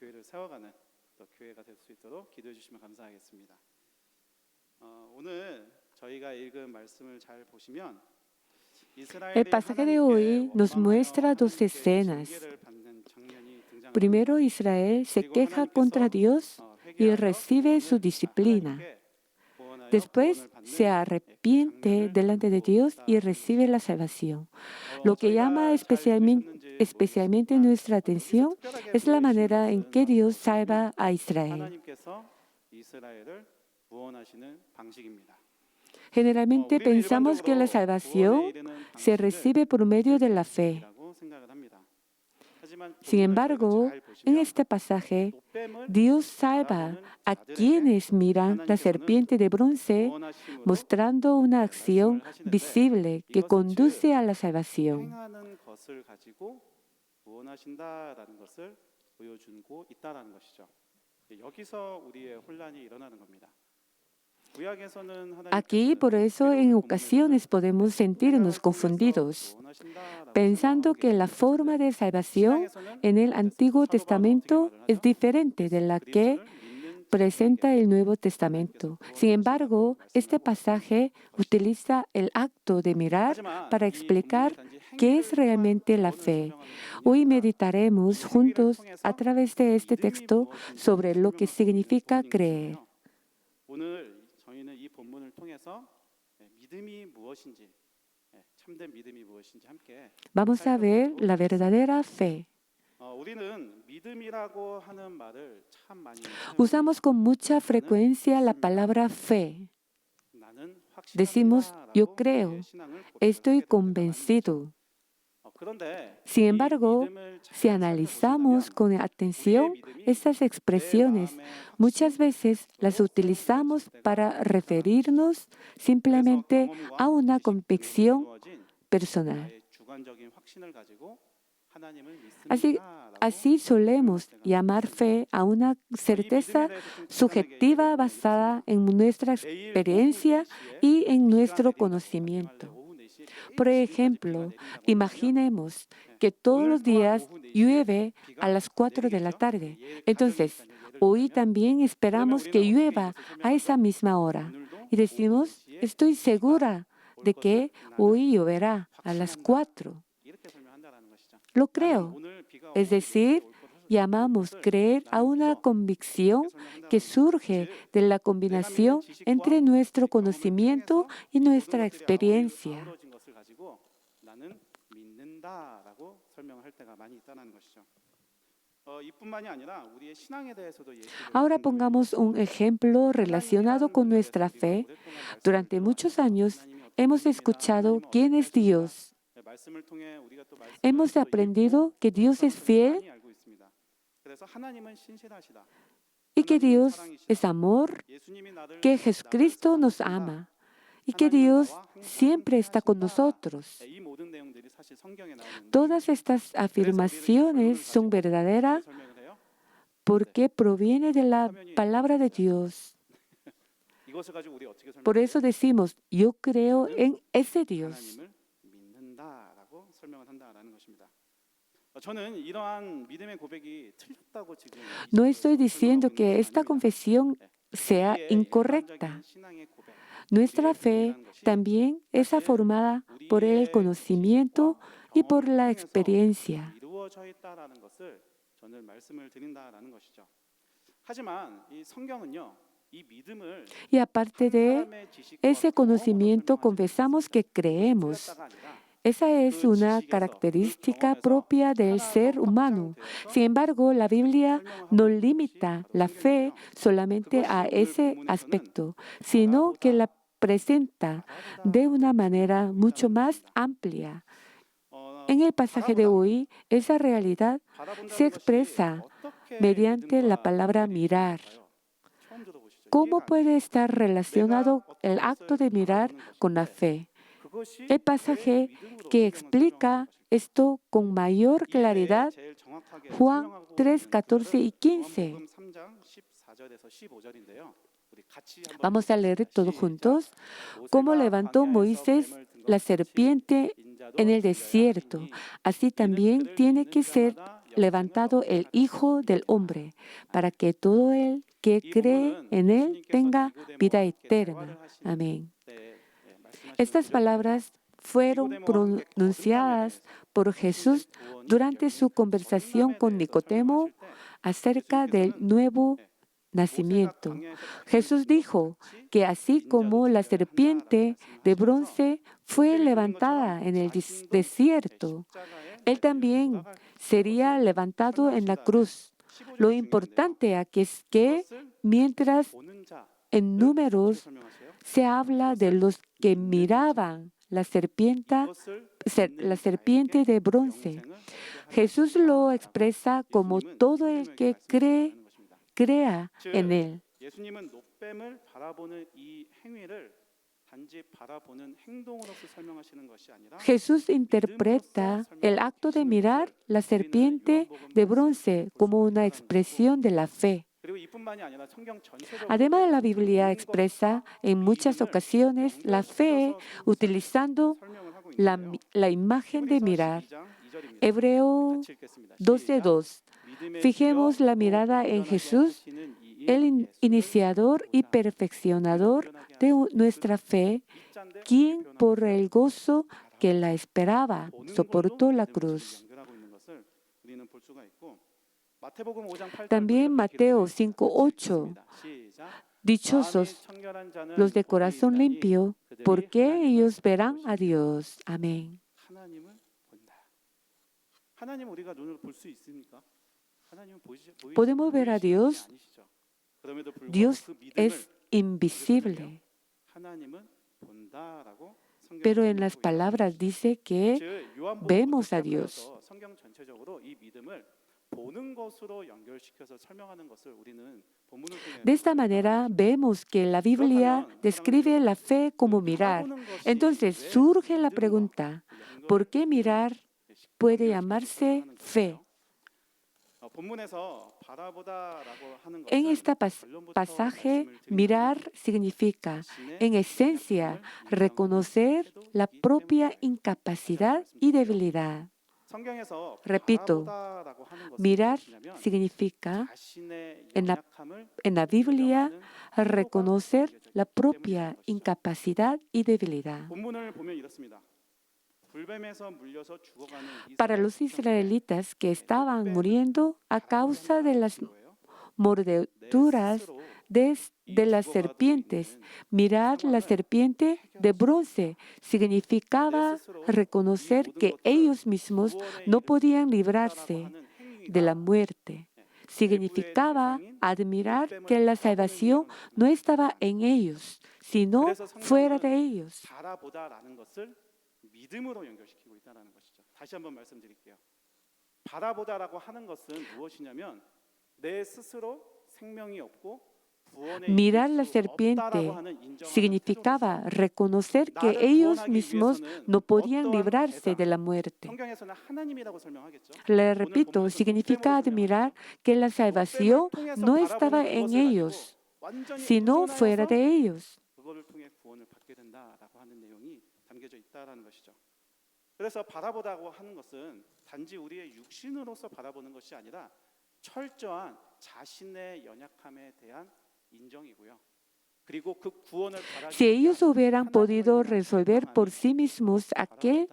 교회를 세워가는 또 교회가 될 수 있도록 기도해 주시면 감사하겠습니다. 오늘 저희가 읽은 말씀을 잘 보시면 El pasaje de hoy nos muestra dos escenas. Primero, Israel se queja contra Dios y recibe su disciplina. Después, se arrepiente delante de Dios y recibe la salvación. Lo que llama especialmente nuestra atención es la manera en que Dios salva a Israel. Generalmente pensamos que la salvación se recibe por medio de la fe. Sin embargo, en este pasaje, Dios salva a quienes miran la serpiente de bronce, mostrando una acción visible que conduce a la salvación. Aquí, por eso, en ocasiones podemos sentirnos confundidos, pensando que la forma de salvación en el Antiguo Testamento es diferente de la que presenta el Nuevo Testamento. Sin embargo, este pasaje utiliza el acto de mirar para explicar qué es realmente la fe. Hoy meditaremos juntos a través de este texto sobre lo que significa creer. Vamos a ver la verdadera fe. Usamos con mucha frecuencia la palabra fe. Decimos, yo creo, estoy convencido. Sin embargo, si analizamos con atención estas expresiones, muchas veces las utilizamos para referirnos simplemente a una convicción personal. Así solemos llamar fe a una certeza subjetiva basada en nuestra experiencia y en nuestro conocimiento. Por ejemplo, imaginemos que todos los días llueve a las 4 de la tarde. Entonces, hoy también esperamos que llueva a esa misma hora. Y decimos, estoy segura de que hoy lloverá a las 4. Lo creo. Es decir, llamamos creer a una convicción que surge de la combinación entre nuestro conocimiento y nuestra experiencia. Ahora pongamos un ejemplo relacionado con nuestra fe. Durante muchos años hemos escuchado quién es Dios. Hemos aprendido que Dios es fiel y que Dios es amor, que Jesucristo nos ama y que Dios siempre está con nosotros. Todas estas afirmaciones son verdaderas porque provienen de la palabra de Dios. Por eso decimos, yo creo en ese Dios. No estoy diciendo que esta confesión sea incorrecta. Nuestra fe también está formada por el conocimiento y por la experiencia. Y aparte de ese conocimiento, confesamos que creemos. Esa es una característica propia del ser humano. Sin embargo, la Biblia no limita la fe solamente a ese aspecto, sino que la presenta de una manera mucho más amplia. En el pasaje de hoy, esa realidad se expresa mediante la palabra mirar. ¿Cómo puede estar relacionado el acto de mirar con la fe? El pasaje que explica esto con mayor claridad, Juan 3, 14 y 15. Vamos a leer todos juntos. Como levantó Moisés la serpiente en el desierto, así también tiene que ser levantado el Hijo del Hombre, para que todo el que cree en Él tenga vida eterna. Amén. Estas palabras fueron pronunciadas por Jesús durante su conversación con Nicodemo acerca del nuevo nacimiento. Jesús dijo que así como la serpiente de bronce fue levantada en el desierto, Él también sería levantado en la cruz. Lo importante aquí es que mientras en Números se habla de los que miraban la serpiente de bronce, Jesús lo expresa como todo el que crea en Él. 예수님은 노뱀을 바라보는 이 행위를 단지 바라보는 행동으로서 설명하시는 것이 아니라 Jesús interpreta el acto de mirar la serpiente de bronce como una expresión de la fe. 그리고 이뿐만이 아니라 성경 전체적으로 Además, la Biblia expresa en muchas ocasiones la fe utilizando 설명을 하고 있는데요. la imagen de mirar. 12장 2절입니다. Hebreo 같이 읽겠습니다. 12:2. Fijemos la mirada en Jesús, el iniciador y perfeccionador de nuestra fe, quien por el gozo que la esperaba soportó la cruz. También Mateo 5:8. Dichosos los de corazón limpio, porque ellos verán a Dios. Amén. 하나님을 본다. 하나님 우리가 눈으로 볼 수 있습니까? 하나님은 Podemos ver a Dios. 아니시죠? 그럼에도 불구하고 Dios 그 믿음을 es invisible, 하나님은 본다라고 성경이 pero en las 말하고 있습니다. palabras dice que 즉, 요한복음부터 vemos a Dios. 시작해서 성경 전체적으로 이 믿음을 보는 것으로 연결시켜서 설명하는 것을 우리는 본문을 통해 De esta manera vemos que la Biblia describe la fe como mirar. Entonces surge la pregunta, ¿por qué mirar puede llamarse fe? 본문에서 바라보다라고 하는 En 것은 este pasaje, mirar significa, en esencia, reconocer la propia incapacidad y debilidad. 성경에서 Repito, 바라보다라고 하는 것은 mirar 무엇이냐면 significa, 자신의 en la 연약함을 en la Biblia, 인정하는 reconocer la 때문에 propia 그런 것이죠. incapacidad y debilidad. 본문을 보면 이렇습니다. 불뱀에서 물려서 죽어가는 Para los israelitas que estaban muriendo a causa de las mordeduras de las serpientes, mirar la serpiente de bronce significaba reconocer que ellos mismos no podían librarse de la muerte. Significaba admirar que la salvación no estaba en ellos, sino fuera de ellos. 바라보다라는 것을 믿음으로 연결시키고 있다는 것이죠. 다시 한번 말씀드릴게요. 바라보다라고 하는 것은 무엇이냐면 내 스스로 생명이 없고 구원에 Mirar la 이를 수 serpiente 없다라고 하는 인정을 significaba reconocer que ellos mismos no podían librarse de la muerte. 성경에서는 하나님이라고 설명하겠죠. Le repito, significa admirar que la salvación no estaba en ellos, sino fuera de ellos. 그거를 통해 구원을 받게 된다라고 하는 내용이 담겨져 있다라는 것이죠. 그래서 바라보다고 하는 것은 단지 우리의 육신으로서 바라보는 것이 아니라 철저한 자신의 연약함에 대한 인정이고요. 그리고 그 구원을 바라기 Si ellos hubieran podido resolver por sí mismos aquel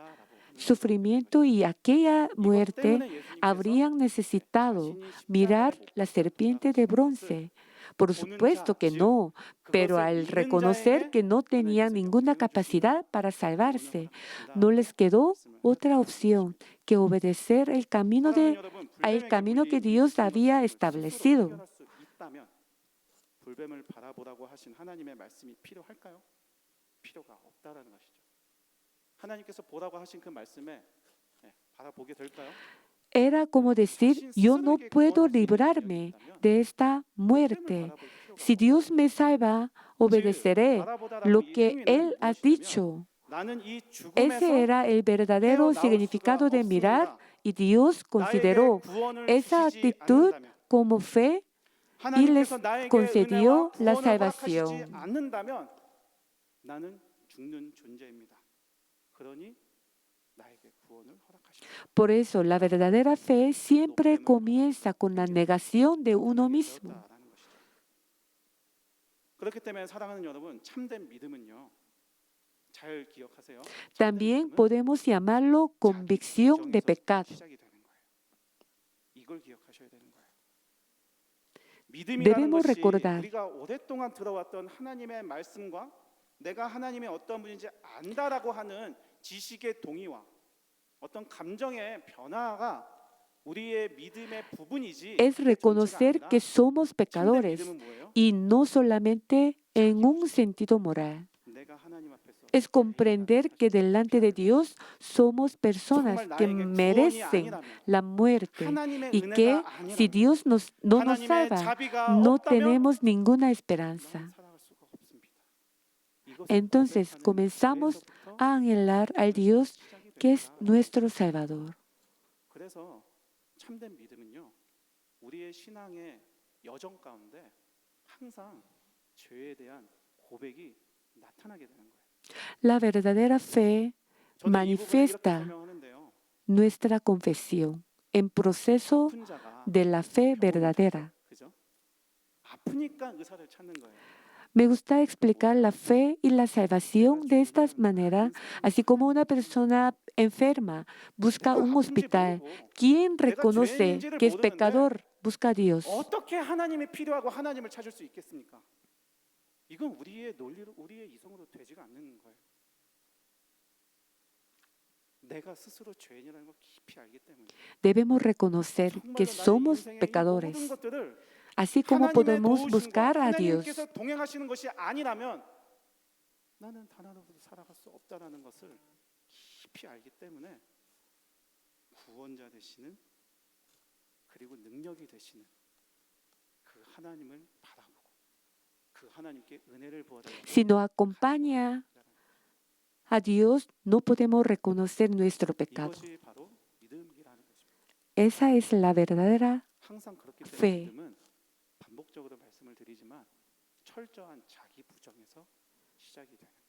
sufrimiento y aquella muerte, habrían necesitado mirar la serpiente de bronce. Por supuesto que no, pero al reconocer que no tenían ninguna capacidad para salvarse, no les quedó otra opción que obedecer el camino que Dios había establecido. 불뱀을 바라보라고 하신 하나님의 말씀이 필요할까요? 필요가 없다라는 것이죠. 하나님께서 보라고 하신 그 말씀에 바라보게 될까요? Era como decir, yo no puedo librarme de esta muerte. Si Dios me salva, obedeceré lo que Él ha dicho. Ese era el verdadero significado de mirar y Dios consideró esa actitud como fe y les concedió la salvación. 나는 죽는 존재입니다. 그러니 나에게 구원을 허락하십시오. Por eso, la verdadera fe siempre comienza con la negación de uno 하나님을 mismo. 배웠다라는 것이죠. 그렇기 때문에 사랑하는 여러분, 참된 믿음은요. 잘 기억하세요. 참된 También 믿음은 podemos llamarlo 자기 convicción de 부정에서부터 pecado. 시작이 되는 거예요. 이걸 기억하셔야 되는 거예요. 믿음이라는 Debemos 것이 recordar, 우리가 오랫동안 들어왔던 하나님의 말씀과 내가 하나님의 어떤 분인지 안다라고 하는 지식의 동의와 어떤 감정의 변화가 우리의 믿음의 부분이지 es 그게 전체가 reconocer 아니라 que somos 참된 pecadores 믿음은 뭐예요? y no solamente en un sentido moral. 내가 하나님 앞에서 Es comprender que delante de Dios somos personas 정말 que 나에게 구원이 merecen 아니라면 la muerte 하나님의 y que 은혜가 si 아니라면 Dios no nos 하나님의 salva, 자비가 no 없다면 tenemos ninguna 나는 esperanza. 살아갈 수가 없습니다. 이것을 Entonces 고백하는 comenzamos 자리에서부터 a anhelar al Dios 시작이 que es 된다라는 nuestro 거죠. Salvador. 그래서 참된 믿음은요, 우리의 신앙의 여정 가운데 항상 죄에 대한 고백이 나타나게 되는 거예요. La verdadera fe 저는 이 부분을 이렇게 manifiesta 설명하는데요. nuestra confesión en proceso 아픈 자가 de la fe 병원을 verdadera. 가죠. 그죠? 아프니까 의사를 찾는 거예요. Me gusta explicar la fe y la salvación de esta manera, así como una persona enferma busca un hospital. Quien reconoce que es pecador busca a Dios. 어떻게 하나님이 필요하고 하나님을 찾을 수 있겠습니까? 이건 우리의 논리로, 우리의 이성으로 되지가 않는 거예요. 내가 스스로 죄인이라는 걸 깊이 알기 때문에 Debemos reconocer que 정말로 나의 somos 인생의 이 모든 pecadores, 것들을 así como 하나님의 podemos 도우심과 buscar a Dios. 하나님께서 동행하시는 것이 아니라면 나는 단 하나도 살아갈 수 없다라는 것을 깊이 알기 때문에 구원자 되시는 그리고 능력이 되시는 그 하나님을 바라보고 그 하나님께 은혜를 부어달라고 Si nos acompaña a Dios, no podemos reconocer nuestro pecado. 이것이 바로 믿음이라는 것입니다. Esa es la verdadera 항상 그렇기 때문에 fe. 믿음은 반복적으로 말씀을 드리지만 철저한 자기 부정에서 시작이 되는 거예요.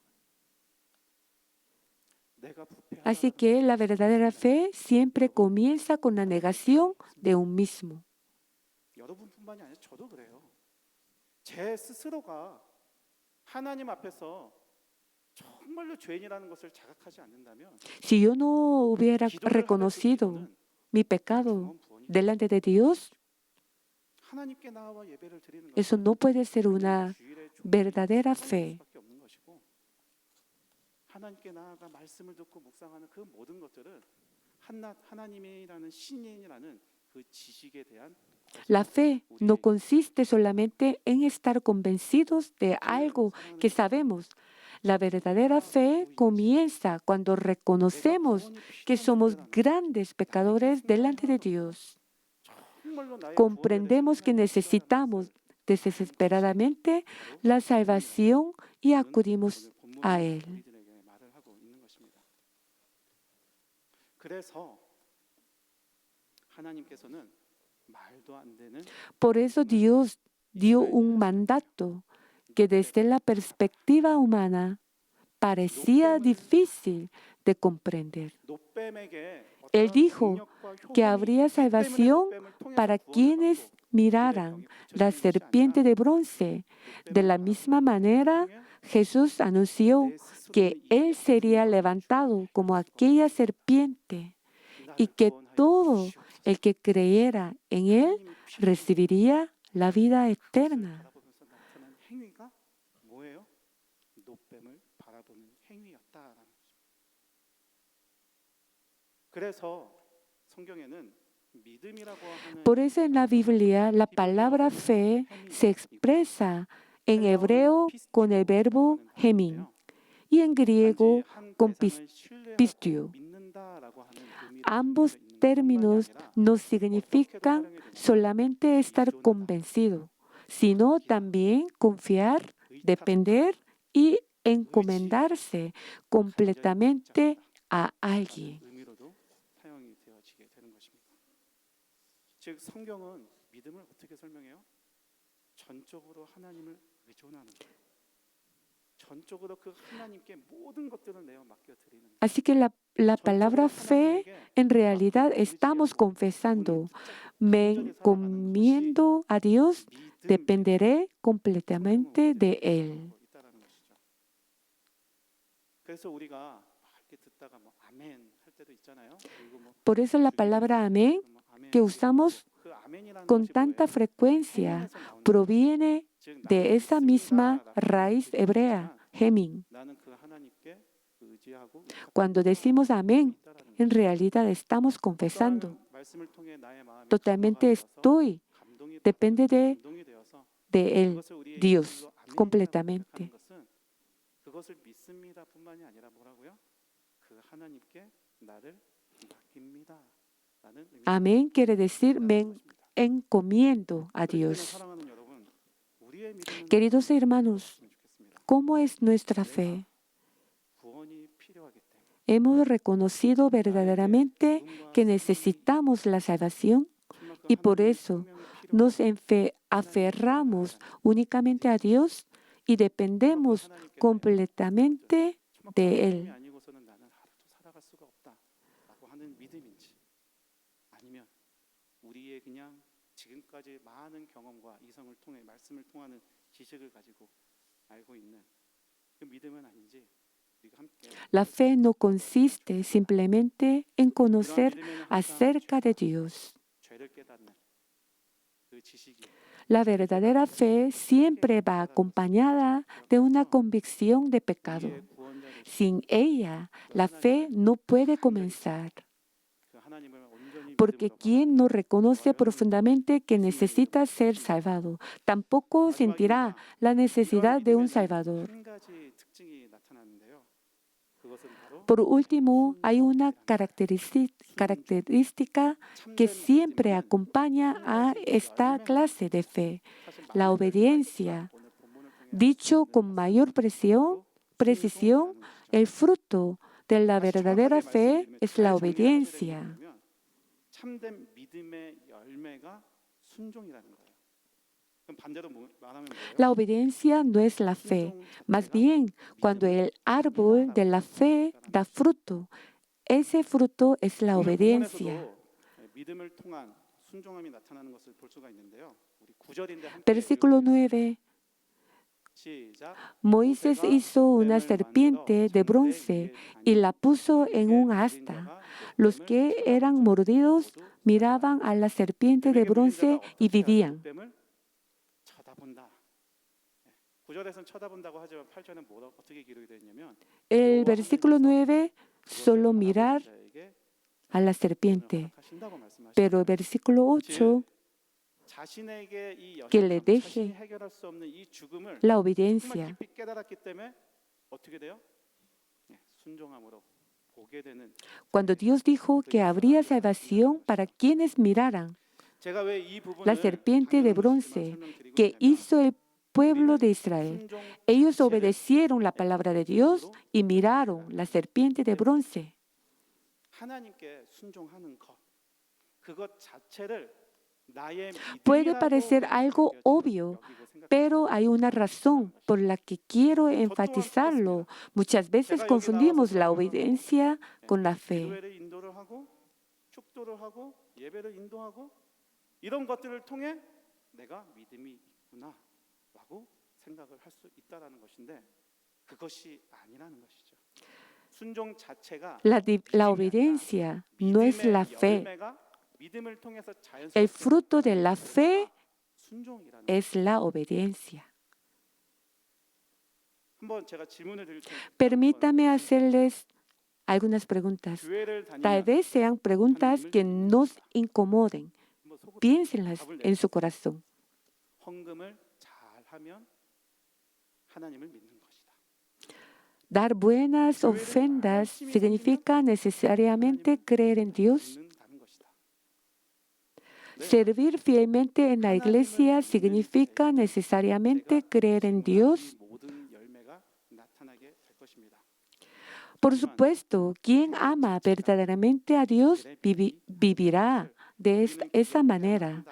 내가 Así 부패하다라는 que la verdadera fe siempre comienza con la negación de un mismo. 여러분뿐만이 아니라 저도 그래요. 제 스스로가 하나님 앞에서 정말로 죄인이라는 것을 자각하지 않는다면 Si yo no hubiera 기도를 하는 그 reconocido 기도는 mi 그냥 pecado 경험 부원이 delante de Dios, 하나님께 나와 예배를 드리는 eso 것은 no puede ser 그냥 una 주일의 종이 verdadera 습관이 될 fe. 수밖에 없는 것이고 하나님께 나아가 말씀을 듣고 묵상하는 그 모든 것들은 하나님이라는 신인이라는 그 지식에 대한 La fe no consiste solamente en estar convencidos de algo que sabemos. La verdadera fe comienza cuando reconocemos que somos grandes pecadores delante de Dios. Comprendemos que necesitamos desesperadamente la salvación y acudimos a Él. 그래서 하나님께서는 말도 안 되는 Por eso Dios dio un mandato que desde la perspectiva humana parecía difícil de comprender. Él dijo que habría salvación para quienes miraran la serpiente de bronce. De la misma manera, Jesús anunció que Él sería levantado como aquella serpiente y que todo el que creyera en Él recibiría la vida eterna. 바라보면서 나타난 행위가 뭐예요? 노뱀을 바라보는 행위였다라는 거죠. 그래서 성경에는 믿음이라고 하는 Por eso en la Biblia la palabra fe se expresa en hebreo con el verbo hemin y en griego con pistio. Ambos términos no significan solamente estar convencido, sino también confiar, depender y encomendarse completamente a alguien. 의미로도 사용이 되어지게 되는 것입니다. 즉 성경은 믿음을 어떻게 설명해요? 전적으로 하나님을 의존하는 거예요. 전적으로 그 하나님께 모든 것들을 내어 맡겨 드리는 거예요. Así que la palabra 전적으로 fe, 하나님에게 en realidad 맡기고 estamos 의지하고 문을 confesando, 붙잡고 me 간절히 살아가는 것이 encomiendo a Dios, 믿음이에요. dependeré 성경은 completamente 우리에게 de 그렇게 Él. 말하고 있다라는 것이죠. 그래서 우리가 이렇게 듣다가 뭐 아멘 할 때도 있잖아요. 그리고 뭐 Por eso la 주기도 palabra 하고 amén 뭐 아멘 que 하고 usamos 그 아멘이라는 con 것이 tanta 뭐예요? frecuencia 해민에서 나오는 거예요. proviene 즉 나는 de esa misma 믿습니다라고 하는 raíz 뜻인 hebrea, 거지만 hemin. 나는 그 하나님께 의지하고 Cuando 의탁합니다. decimos amén, 있다라는 en 것이죠. realidad estamos confesando. 어떠한 말씀을 통해 나의 마음이 Totalmente 감화가 되어서 estoy, 감동이 depende de 감동이 되어서 Él, 그것을 우리의 Dios, 입술로 아멘이라고 고백하는 completamente. 것은 그것을 믿습니다뿐만이 아니라 뭐라고요? 그 하나님께 나를 맡깁니다라는 의미가 Amén quiere decir 있다는 me 것입니다. encomiendo a 그렇기 때문에 Dios. 사랑하는 여러분, 우리의 믿음은 Queridos hermanos, 어떠했으면 좋겠습니다. ¿cómo es nuestra 내가 fe? 구원이 필요하기 때문에 Hemos reconocido 나에게 verdaderamente 죽음과 que 생명이 necesitamos la salvación 정말 그 y por 하나님의 eso 생명이 필요한 nos 하나님께 aferramos 나아가는 únicamente a Dios y 정말 그 dependemos 하나님께 나의 completamente 정말 그 de 하나님이 Él. 아니고서는 나는 하루도 살아갈 수가 없다라고 하는 믿음인지 아니면 우리의 그냥 지금까지 많은 경험과 이성을 통해 말씀을 통하는 지식을 가지고 알고 있는 그 믿음은 아닌지 우리가 함께 La fe no consiste simplemente en 이러한 conocer 믿음에는 항상 acerca de Dios. 죄를 깨닫는 그 지식이 La verdadera fe siempre va acompañada de una convicción de pecado. 우리의 구원자 되신 Sin ella, la fe no puede comenzar, 그 하나님을 온전히 porque 믿음으로 quien no 바라보면 reconoce 저와 여러분이 profundamente que 예수님을 necesita 믿을 ser 것입니다. salvado, tampoco sentirá 마지막입니다. la 이러한 necesidad de un 믿음에는 Salvador. 한 가지 특징이 나타나는데요. 그것은 바로 Por último, hay una 순종이랍니다. característica que 참된 siempre 믿음에는 acompaña 한 a 가지 esta 열매가 clase de 있습니다. fe, 사실 la 많은 열매가 obediencia. 있지만 오늘 본문을 통해 Dicho 알수 con 있는 mayor 것은 precisión, 바로 순종이라는 것이죠. el fruto de la 다시 verdadera 정확하게 fe 말씀드리면 es 잘 la 정리를 하셔야 되는 게 obediencia. 뭐냐면 참된 믿음의 열매가 순종이라는 거예요. 그럼 반대로 말하면 뭐예요? La obediencia no es la fe, 순종 más 자체가 bien cuando el árbol de la fe da fruto, ese fruto es la 오늘 obediencia. 본문에서도 믿음을 통한 순종함이 나타나는 것을 볼 수가 있는데요. 우리 9절인데 함께 Versículo 읽어보겠습니다. 9. 시작. Moisés hizo una serpiente de bronce y la puso en un asta. Los que eran mordidos miraban a la serpiente de bronce y vivían. 쳐다본다. 9절에서는 쳐다본다고 하지만 8절은 어떻게 기록이 되어 있냐면 El versículo 9 solo mirar a la serpiente, pero el versículo 8 que le deje la obediencia. 깊이 깨달았기 때문에 어떻게 돼요? 순종함으로 보게 되는. Cuando Dios dijo que habría salvación para quienes miraran 제가 왜 이 부분을 la serpiente de bronce que 설명드리고 hizo el pueblo de Israel. Ellos obedecieron la palabra de Dios y miraron la serpiente de bronce. 하나님께 순종하는 것, 그것 자체를 나의 Puede parecer algo obvio, pero hay una razón por la que quiero enfatizarlo. Muchas veces confundimos la obediencia con la fe. 교회를 인도를 하고 축도를 하고 예배를 인도하고 이런 것들을 통해 내가 믿음이 있구나라고 생각을 할 수 있다라는 것인데 그것이 아니라는 것이죠. 순종 자체가 La obediencia no es la fe. El fruto de la fe es la obediencia. Permítame hacerles algunas preguntas. Tal vez sean preguntas que nos incomoden. Piénsenlas en su corazón. Dar buenas ofrendas significa necesariamente creer en Dios. Servir fielmente en la iglesia significa necesariamente creer en Dios. Por supuesto, quien ama verdaderamente a Dios vivirá de esa manera.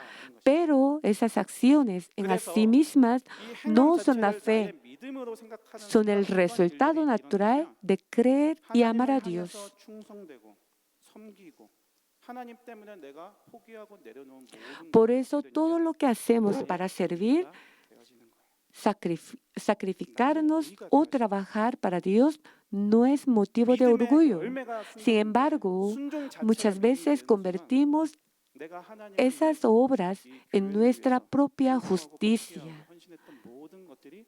Pero esas acciones en sí mismas no son la fe. 믿음으로 생각하는 son el 순간 어떤 resultado 일들이 natural 일어나냐면 de creer y amar a 하나님을 Dios. 향해서 충성되고 섬기고 하나님 때문에 내가 포기하고 내려놓은 모든 Por 것들이 eso 어떻게 todo 되냐면 lo que hacemos 나의 para servir, 의가 되어지는 거예요. sacrificarnos 의가 o 되어지는 거예요. trabajar para Dios no es motivo de 믿음의 orgullo. 열매가 Sin 순종인데 embargo, 순종 자체가 muchas 믿음이 veces 되는 순간 convertimos 내가 하나님을 esas 위해서 obras 이 en 교회를 nuestra 위해서 propia 충성하고 justicia. 포기하고 헌신했던 모든 것들이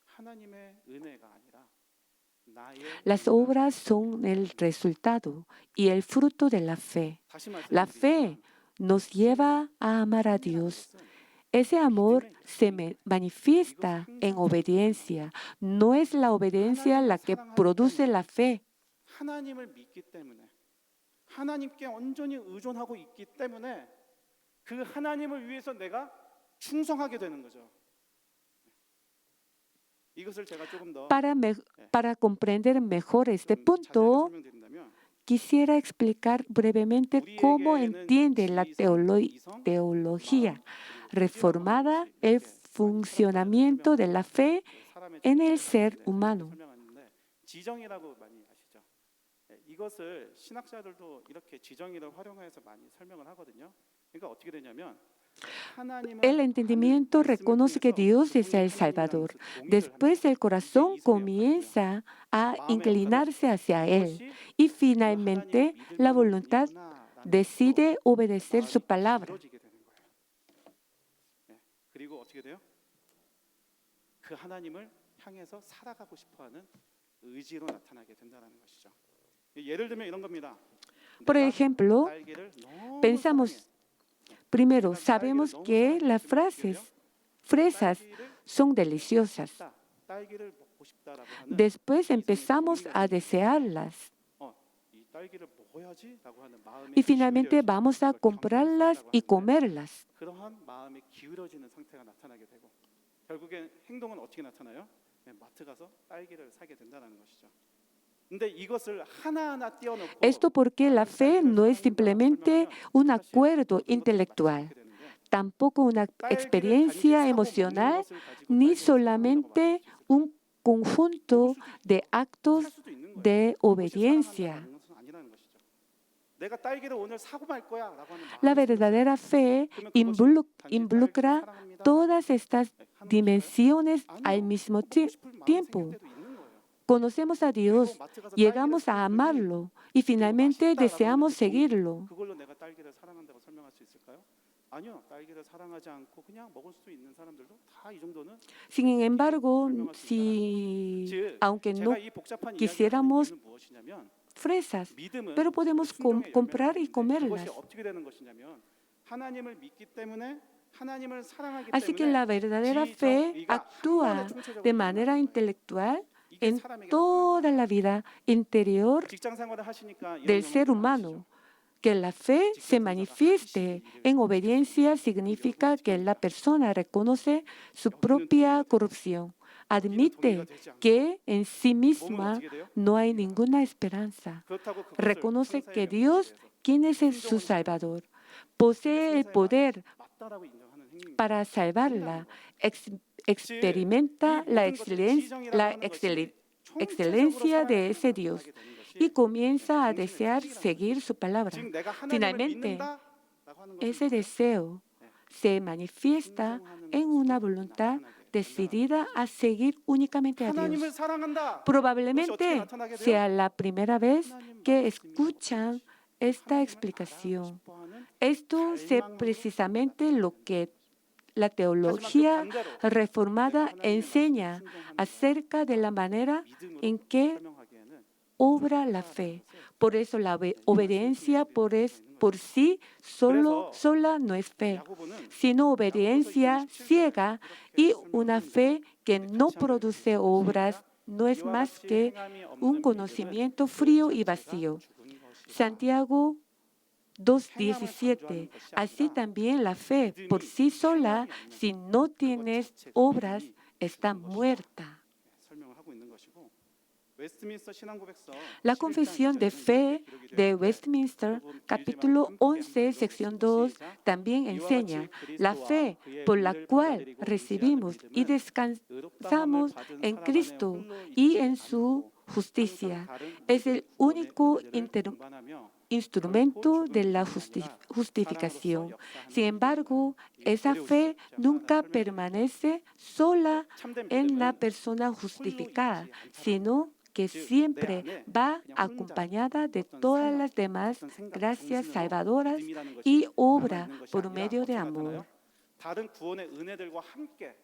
하나님의 은혜가 아니라 나의 Las 의가 obras 되는 son 거예요. el resultado y el fruto de la fe. 다시 La fe 말씀드리지만 nos lleva a amar a 승리라는 Dios. 것은 Ese amor 믿음에 se 있습니다. manifiesta 이거 en 항상 obediencia. No es la obediencia 하나님을 la que 사랑하기 produce 때문에 la fe. 하나님을 믿기 때문에 하나님께 온전히 의존하고 있기 때문에 그 하나님을 위해서 내가 충성하게 되는 거죠. 이것을 제가 조금 더 Para comprender mejor este 좀 자세하게 punto, 설명드린다면 quisiera explicar brevemente cómo 우리에게는 entiende la 지성, 이성, teología 마음, 그리고 reformada 의지라고 하는 el 것이 이렇게 funcionamiento de la fe 사람의 en el 존재를 ser 이렇게 humano. 설명하는데 지정이라고 많이 아시죠? 이것을 신학자들도 이렇게 지정이를 활용해서 많이 설명을 하거든요. 그러니까 어떻게 되냐면 El entendimiento reconoce que Dios es el Salvador. Después el corazón comienza a inclinarse hacia Él y finalmente la voluntad decide obedecer su palabra. 그리고 어떻게 돼요? 그 하나님을 향해서 살아가고 싶어하는 의지로 나타나게 된다는 것이죠. 예를 들면 이런 겁니다. Por ejemplo, 딸기를 너무 pensamos primero, sabemos que las fresas son deliciosas. 딸기를 먹고 싶다라고 하는 Después 이성의 empezamos 동의가 a 있는 거예요. desearlas 이 딸기를 먹어야지라고 하는 마음에 y finalmente 기울여지는 vamos a 걸 comprarlas 경계성이라고 y 하는데 comerlas. 그러한 마음에 기울어지는 상태가 나타나게 되고 결국엔 행동은 어떻게 나타나요? 마트 가서 딸기를 사게 된다는 것이죠. 근데 이것을 하나하나 띄워놓고 Esto porque la fe no es simplemente un acuerdo intelectual, tampoco una experiencia emocional, ni solamente un conjunto de actos de obediencia. La verdadera fe involucra todas estas dimensiones al mismo tiempo. Conocemos a Dios, llegamos a amarlo y finalmente deseamos seguirlo. Sin embargo, aunque no quisiéramos fresas, pero podemos comprar y comerlas. Así que la verdadera fe actúa de manera intelectual en toda la vida interior del ser humano. Que la fe se manifieste en obediencia significa que la persona reconoce su propia corrupción, admite que en sí misma no hay ninguna esperanza, reconoce que Dios, quien es su Salvador, posee el poder para salvarla, experimenta la excelencia de ese Dios y comienza a desear seguir su palabra. Finalmente, ese deseo se manifiesta en una voluntad decidida a seguir únicamente a Dios. Probablemente sea la primera vez que escuchan esta explicación. Esto es precisamente lo que la teología reformada enseña acerca de la manera en que obra la fe. Por eso la obediencia por sí sola no es fe, sino obediencia ciega y una fe que no produce obras no es más que un conocimiento frío y vacío. Santiago 2:17. Así también la fe por sí sola, si no tienes obras, está muerta. 웨스트민스터 신앙고백서 La 11장 confesión de 2절에는 fe 이렇게 기록이 되어 de 있는데 Westminster, 여러분 길지만 capítulo 함께 11, 한번 sección 읽어보겠습니다. 2, 시작. también 이와 enseña 같이 la 그리스도와 fe 그의 por la 의를 cual 받아들이고 의지하는 recibimos y 믿음은 의롭다함을 descansamos 받은 en 사람 안에 Cristo 홀로 y 있지 en su 않고 항상 justicia. 다른 Es 모든 el 구원의 único 은혜들을 동반하며 결코 instrumento de la 죽음뿐만이 아니라 사랑으로서 justificación. 역사하는 Sin 믿음이다. embargo, 이게 esa 어려우시죠? fe 제가 하나하나 nunca 설명해 드릴게요. permanece sola 참된 en la 믿음은 persona 홀로 justificada, 있지 않다라는 거예요. sino que 즉, 내 siempre 안에 va 그냥 혼자 acompañada de 어떤 todas 생각, las demás 어떤 생각, gracias 정신으로 salvadoras 믿음이라는 것이 y 남아 obra 있는 것이 por 아니라 medio de 어떻게 amor. 나타나요? 다른 구원의 은혜들과 함께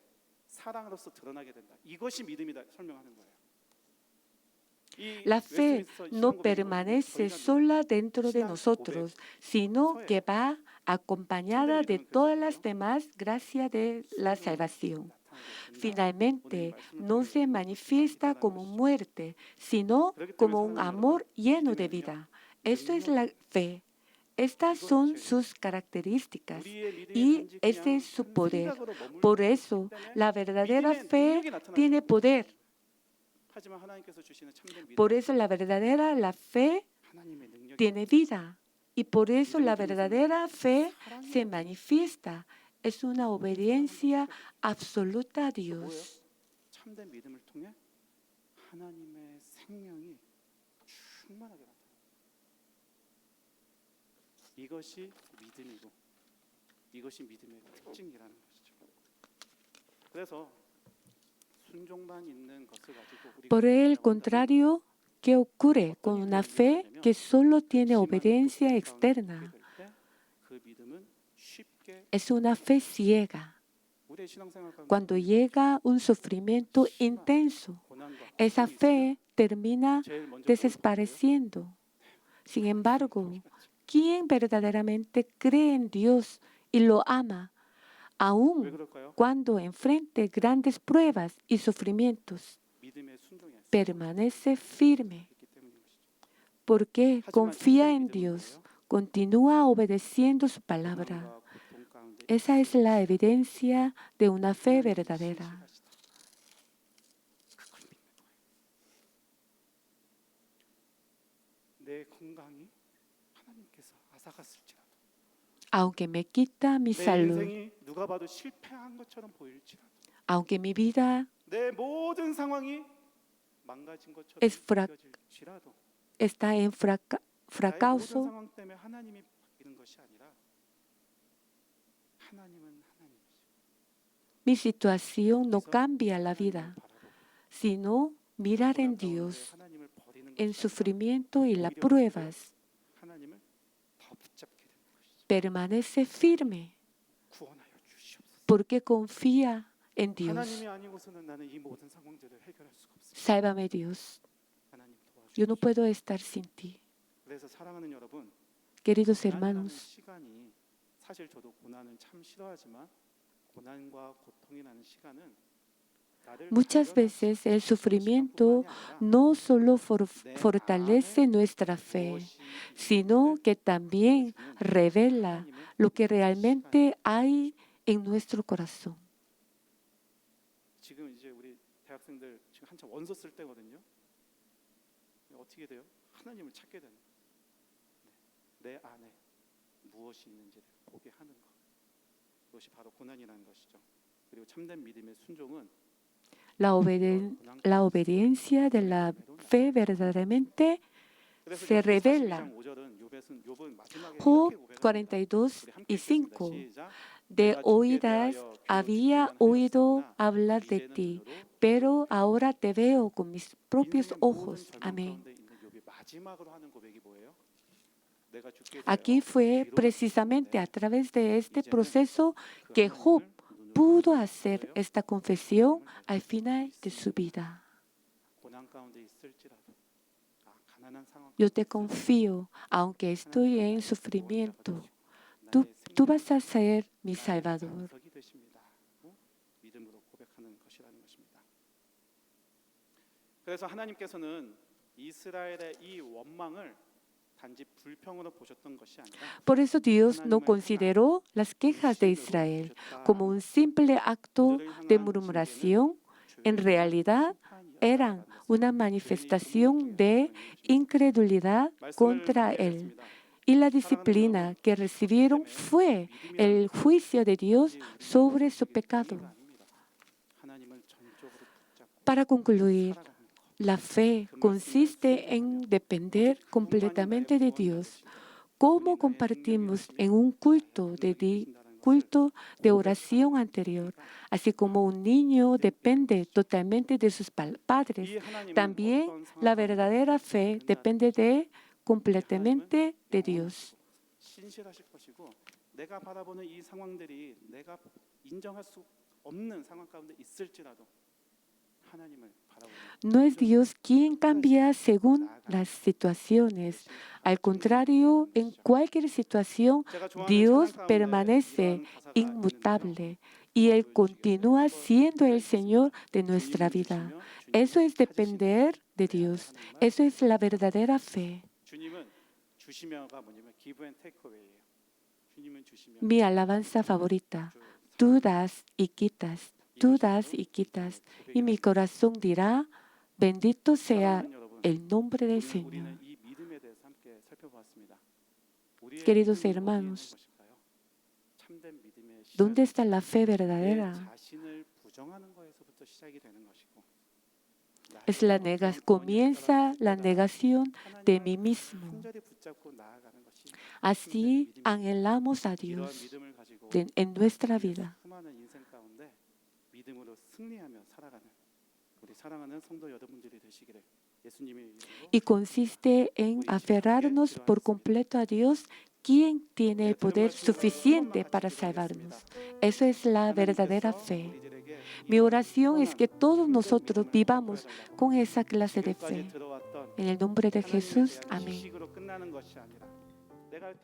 사랑으로서 드러나게 된다. 이것이 믿음이다 설명하는 거예요. 이 La fe 웨스트민스터 no 신앙고백이 permanece 저희가 sola dentro de 신앙 nosotros, sino que va acompañada de todas las demás gracias de la salvación. Finalmente, no se manifiesta como muerte, sino como un amor lleno de vida. Esto es la fe. Estas son sus características y ese es su poder. Por eso, la verdadera fe tiene poder. 하지만 하나님께서 주시는 참된 믿음, Por eso la verdadera la fe 하나님의 능력이 tiene vida. Y por eso la verdadera fe se manifiesta. Es una obediencia absoluta a Dios. 참된 믿음을 통해 하나님의 생명이 충만하게 나타납니다. 이것이 믿음이고 이것이 믿음의 특징이라는 것이죠. 그래서 순종만 있는 것을 가지고 우리가 Por el contrario, ¿qué ocurre con una fe que solo tiene obediencia externa? 그 믿음은 쉽게 Es una fe ciega. 우리의 신앙생활 가운데 Cuando llega un sufrimiento intenso, 고난과 esa 고통이 있으면 fe termina 제일 먼저 desapareciendo. Sin embargo, ¿quién verdaderamente cree en Dios y lo ama, 왜 aun 그럴까요? cuando enfrente grandes pruebas y sufrimientos? 믿음의 순종이 Permanece firme 있기 때문인 것이죠. porque 하지만 confía 참된 en 믿음은 Dios, 뭐예요? continúa obedeciendo su palabra. 고난과 고통 가운데 Esa es la evidencia de una fe 하나님이 verdadera. 신실하시다. 그걸 믿는 거예요. 내 건강이 하나님께서 앗아갔을지라도 Aunque me quita mi 내 salud, 인생이 누가 봐도 실패한 것처럼 보일지라도 aunque mi vida 내 모든 상황이 망가진 것처럼 Es fra- 느껴질지라도 está en 나의 모든 fracaso, 상황 때문에 하나님이 바뀌는 것이 아니라 하나님은 하나님이시고 mi situación no 그래서 cambia la 하나님을 vida, 바라보고 sino mirar en 고난 가운데 Dios, 하나님을 버리는 en 것이 아니라 sufrimiento y las 오히려 pruebas. 하나님을 더 붙잡게 되는 것이죠. Permanece firme 구원하여 주시옵소서. porque confía en Dios. 하나님이 아니고서는 나는 이 모든 상황들을 해결할 수가 없습니다. Sálvame Dios, 하나님 yo no 도와주십시오. puedo estar sin ti. 그래서 사랑하는 여러분, Queridos 고난이라는 hermanos, 시간이 사실 저도 고난은 참 싫어하지만 고난과 고통이 나는 시간은 나를 muchas veces el sufrimiento no solo fortalece nuestra fe, sino que también revela lo que realmente hay en nuestro corazón. 지금 이제 우리 대학생들 지금 한참 원서 쓸 때거든요. 어떻게 돼요? 하나님을 찾게 되는 거예요. 내 안에 무엇이 있는지를 보게 하는 것. 그것이 바로 고난이라는 것이죠. 그리고 참된 믿음의 순종은 La obediencia de la fe verdaderamente se revela. Job 42 y 5. De oídas había oído hablar de ti, pero ahora te veo con mis propios ojos. Amén. Aquí fue precisamente a través de este proceso que Job pudo hacer esta confesión al final de su vida. Yo te confío, aunque estoy en sufrimiento. Tú vas a ser mi Salvador. 그래서 하나님께서는 이스라엘의 이 원망을 단지 불평으로 보셨던 것이 아니라 Por eso Dios no consideró las quejas de Israel como un simple acto de murmuración. En realidad, eran una manifestación de incredulidad contra Él. Y la disciplina que recibieron fue el juicio de Dios sobre su pecado. Para concluir, la fe consiste en depender completamente de Dios. ¿Cómo compartimos en un culto de oración anterior? Así como un niño depende totalmente de sus padres, también la verdadera fe depende completamente de Dios. 신실하실 것이고 내가 바라보는 이 상황들이 내가 인정할 수 없는 상황 가운데 있을지라도 하나님을 바라보는 No es Dios quien cambia según las situaciones. Al contrario, en cualquier situación, Dios permanece inmutable y Él continúa siendo el Señor de nuestra vida. Eso es depender de Dios. Eso es la verdadera fe. 주님은 주시며가 뭐냐면 give and take away예요. 주님은 주시며 Mi alabanza favorita. Tú das y quitas. Tú das y quitas. Y mi corazón dirá, bendito sea el nombre del Señor. 우리는 이 믿음에 대해서 함께 살펴보았습니다. 우리의 Queridos 믿음이 어디에 hermanos, 있는 것일까요? 참된 믿음의 ¿dónde 시작은 está la fe 내 verdadera? 자신을 부정하는 거에서부터 시작이 되는 것이고 Es comienza la negación de mí mismo. 간절히 붙잡고 나아가는 것이 Así anhelamos a 이러한 Dios 믿음을 가지고 en nuestra vida. 수많은 인생 가운데 믿음으로 승리하며 살아가는 우리 사랑하는 성도 여러분들이 되시기를 예수님의 이름으로 Y consiste en aferrarnos por completo a Dios, quien tiene el poder suficiente para salvarnos. Eso es la verdadera fe. Mi oración es que todos nosotros vivamos con esa clase de fe. 들어왔던 En el nombre de Jesús, 하나님에 대한 amén. 지식으로 끝나는 것이 아니라 내가